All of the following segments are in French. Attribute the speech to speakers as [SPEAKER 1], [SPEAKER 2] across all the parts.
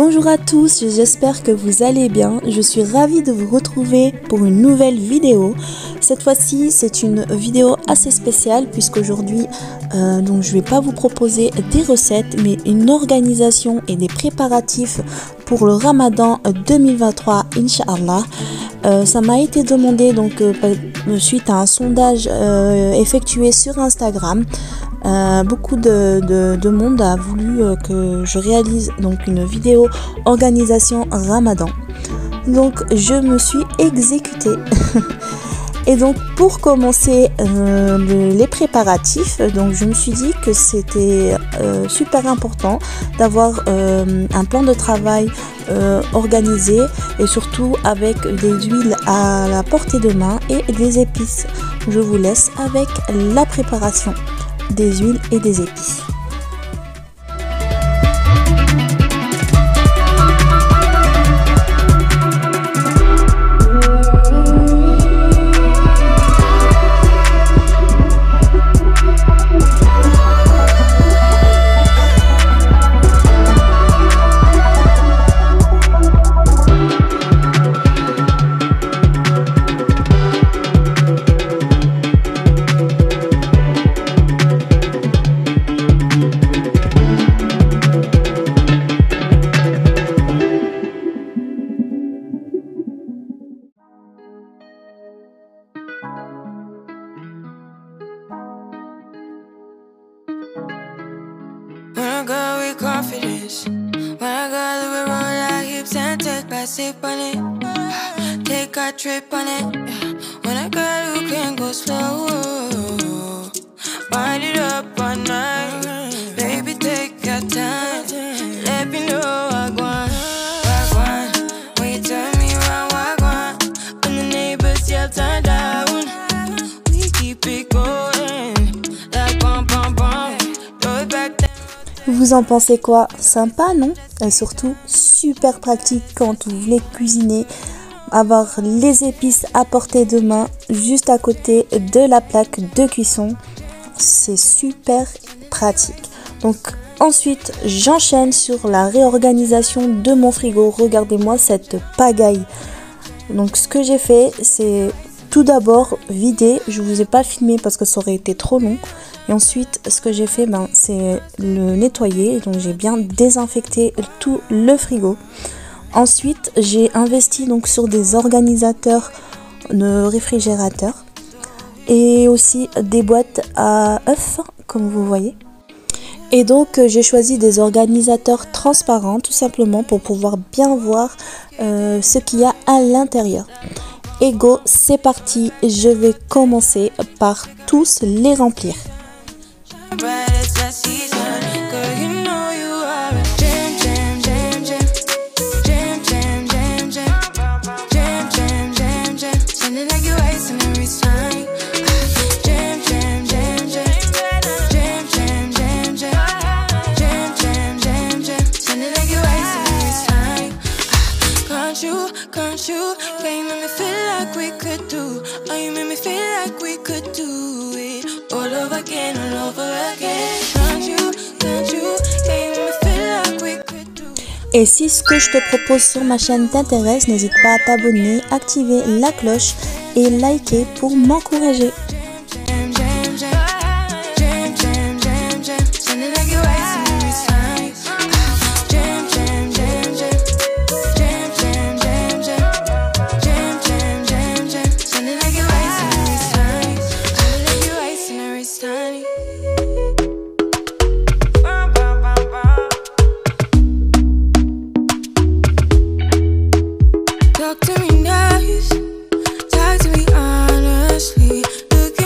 [SPEAKER 1] Bonjour à tous, j'espère que vous allez bien. Je suis ravie de vous retrouver pour une nouvelle vidéo. Cette fois-ci, c'est une vidéo assez spéciale puisqu'aujourd'hui, donc je vais pas vous proposer des recettes, mais une organisation et des préparatifs pour le Ramadan 2023, Inch'Allah. Ça m'a été demandé donc suite à un sondage effectué sur Instagram. Beaucoup de monde a voulu que je réalise donc une vidéo organisation Ramadan. Donc je me suis exécutée. Et donc pour commencer les préparatifs, donc je me suis dit que c'était super important d'avoir un plan de travail organisé et surtout avec des huiles à la portée de main et des épices. Je vous laisse avec la préparation des huiles et des épices.
[SPEAKER 2] Confidence. When I got a roll our hips and take back sip on it. Take a trip on it. When I got you can go slow. Wind it up all night. Baby, take your time. Let me know what I want. When you turn me around, what I want. When the neighbors yell turn down, we keep it going. Like bum bum bum. Throw it back down.
[SPEAKER 1] Vous en pensez quoi? Sympa, non? Et surtout super pratique quand vous voulez cuisiner, avoir les épices à portée de main juste à côté de la plaque de cuisson. C'est super pratique. Donc ensuite j'enchaîne sur la réorganisation de mon frigo. Regardez-moi cette pagaille. Donc ce que j'ai fait, c'est tout d'abord vider. Je vous ai pas filmé parce que ça aurait été trop long. Et ensuite, ce que j'ai fait, c'est le nettoyer. Donc j'ai bien désinfecté tout le frigo. Ensuite, j'ai investi donc sur des organisateurs de réfrigérateur et aussi des boîtes à œufs, comme vous voyez. Et donc j'ai choisi des organisateurs transparents, tout simplement pour pouvoir bien voir ce qu'il y a à l'intérieur. Et go, c'est parti, je vais commencer par tous les remplir.
[SPEAKER 2] Can't you, can you make me feel like we could do? Oh, you make me feel like we could do it all over again, all over again. Can't you, can you make me feel like we could do?
[SPEAKER 1] Et si ce que je te propose sur ma chaîne t'intéresse, n'hésite pas à t'abonner, activer la cloche et liker pour m'encourager.
[SPEAKER 2] Talk to me nice, talk to me honestly. Look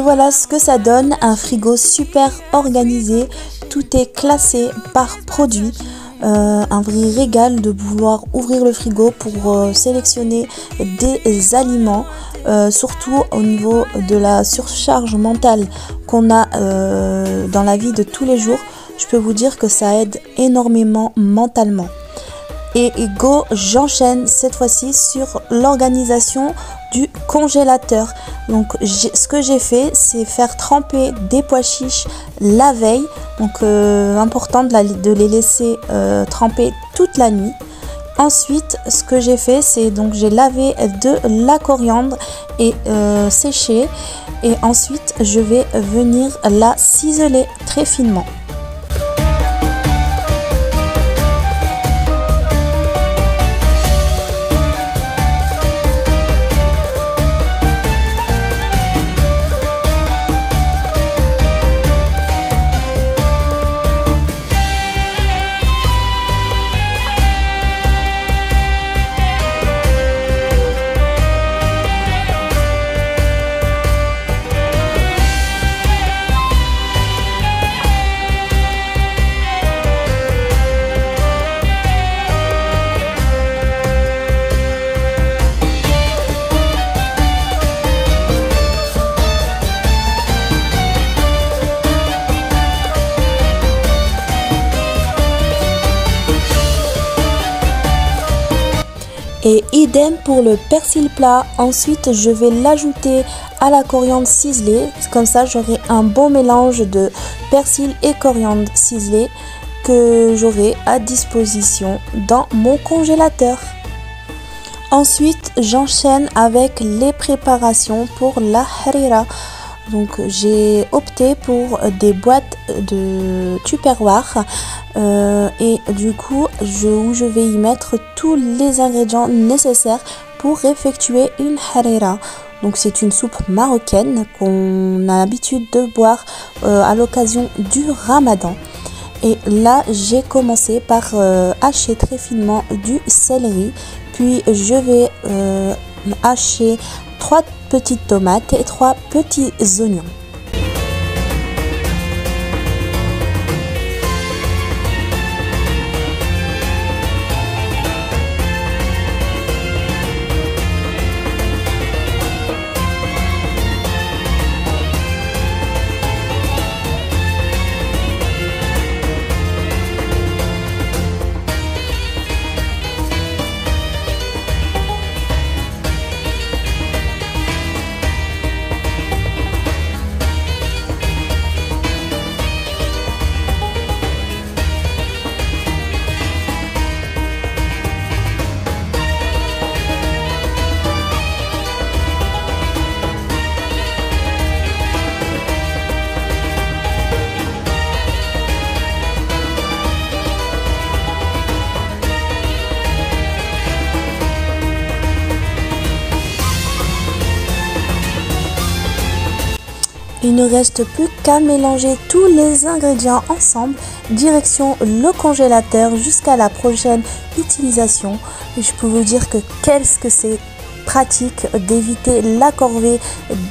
[SPEAKER 1] voilà ce que ça donne, un frigo super organisé, tout est classé par produit. Un vrai régal de pouvoir ouvrir le frigo pour sélectionner des aliments, surtout au niveau de la surcharge mentale qu'on a dans la vie de tous les jours. Je peux vous dire que ça aide énormément mentalement. Et go, j'enchaîne cette fois-ci sur l'organisation du congélateur. Donc ce que j'ai fait, c'est faire tremper des pois chiches la veille. Donc important de les laisser tremper toute la nuit. Ensuite, ce que j'ai fait, c'est donc j'ai lavé de la coriandre et séché. Et ensuite, je vais venir la ciseler très finement. Et idem pour le persil plat. Ensuite, je vais l'ajouter à la coriandre ciselée. Comme ça, j'aurai un bon mélange de persil et coriandre ciselée que j'aurai à disposition dans mon congélateur. Ensuite, j'enchaîne avec les préparations pour la harira. Donc j'ai opté pour des boîtes de Tupperware et du coup je vais y mettre tous les ingrédients nécessaires pour effectuer une harira. Donc c'est une soupe marocaine qu'on a l'habitude de boire à l'occasion du Ramadan. Et là j'ai commencé par hacher très finement du céleri, puis je vais hacher 3 petites tomates et 3 petits oignons. Il ne reste plus qu'à mélanger tous les ingrédients ensemble, direction le congélateur jusqu'à la prochaine utilisation. Et je peux vous dire que qu'est-ce que c'est pratique d'éviter la corvée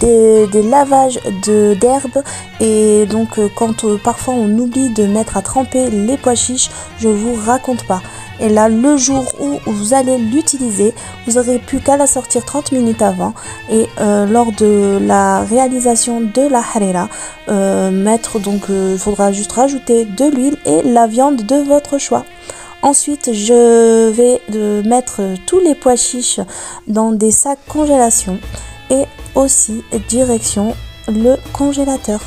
[SPEAKER 1] des lavages d'herbes. Et donc quand parfois on oublie de mettre à tremper les pois chiches, je vous raconte pas. Et là, le jour où vous allez l'utiliser, vous aurez plus qu'à la sortir 30 minutes avant. Et lors de la réalisation de la harira, il faudra juste rajouter de l'huile et la viande de votre choix. Ensuite, je vais mettre tous les pois chiches dans des sacs congélation et aussi direction le congélateur.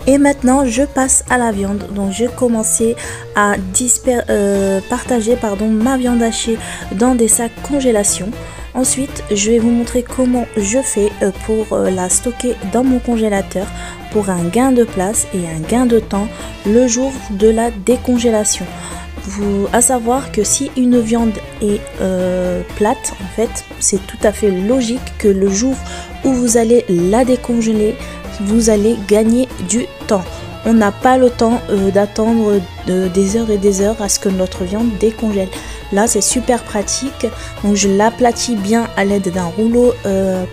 [SPEAKER 1] Et maintenant je passe à la viande. Donc j'ai commencé à partager ma viande hachée dans des sacs congélation. Ensuite je vais vous montrer comment je fais pour la stocker dans mon congélateur pour un gain de place et un gain de temps le jour de la décongélation. à savoir que si une viande est plate, en fait, c'est tout à fait logique que le jour où vous allez la décongeler, vous allez gagner du temps. On n'a pas le temps d'attendre des heures et des heures à ce que notre viande décongèle. Là, c'est super pratique. Donc, je l'aplatis bien à l'aide d'un rouleau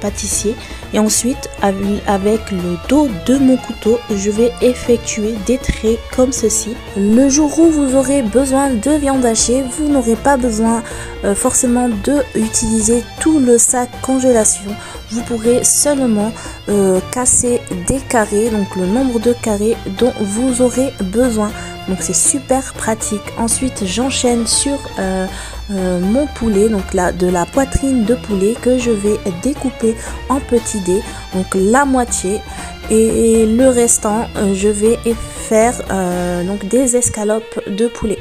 [SPEAKER 1] pâtissier. Et ensuite, avec le dos de mon couteau, je vais effectuer des traits comme ceci. Le jour où vous aurez besoin de viande hachée, vous n'aurez pas besoin forcément d'utiliser tout le sac congélation. Vous pourrez seulement casser des carrés, donc le nombre de carrés dont vous aurez besoin. Donc c'est super pratique. Ensuite, j'enchaîne sur mon poulet, donc là de la poitrine de poulet que je vais découper en petits dés, donc la moitié, et le restant je vais faire donc des escalopes de poulet.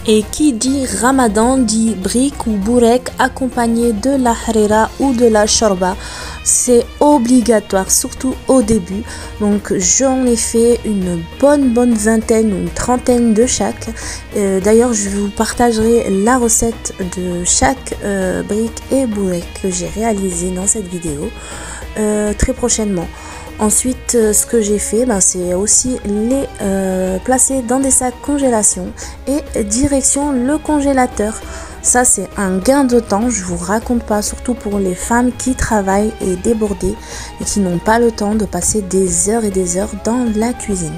[SPEAKER 1] Et qui dit Ramadan dit brique ou bourek accompagné de la harira ou de la shorba. C'est obligatoire, surtout au début. Donc j'en ai fait une bonne vingtaine ou une trentaine de chaque. D'ailleurs, je vous partagerai la recette de chaque brique et bourek que j'ai réalisé dans cette vidéo très prochainement. Ensuite, ce que j'ai fait, c'est aussi les placer dans des sacs congélation et direction le congélateur. Ça, c'est un gain de temps, je vous raconte pas, surtout pour les femmes qui travaillent et débordées et qui n'ont pas le temps de passer des heures et des heures dans la cuisine.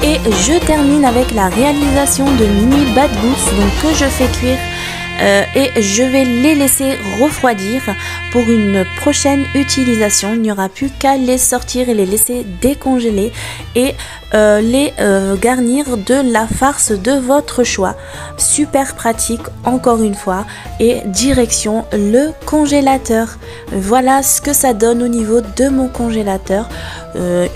[SPEAKER 1] Et je termine avec la réalisation de mini badgous, donc que je fais cuire et je vais les laisser refroidir pour une prochaine utilisation. Il n'y aura plus qu'à les sortir et les laisser décongeler et les garnir de la farce de votre choix. Super pratique encore une fois, et direction le congélateur. Voilà ce que ça donne au niveau de mon congélateur.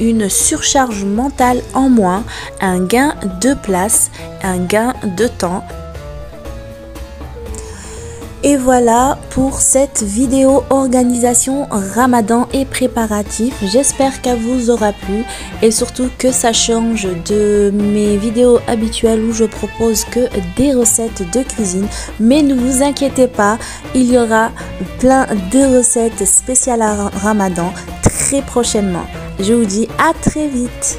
[SPEAKER 1] Une surcharge mentale en moins, un gain de place, un gain de temps. Et voilà pour cette vidéo organisation Ramadan et préparatifs. J'espère qu'elle vous aura plu et surtout que ça change de mes vidéos habituelles où je propose que des recettes de cuisine. Mais ne vous inquiétez pas, il y aura plein de recettes spéciales à Ramadan très prochainement. Je vous dis à très vite.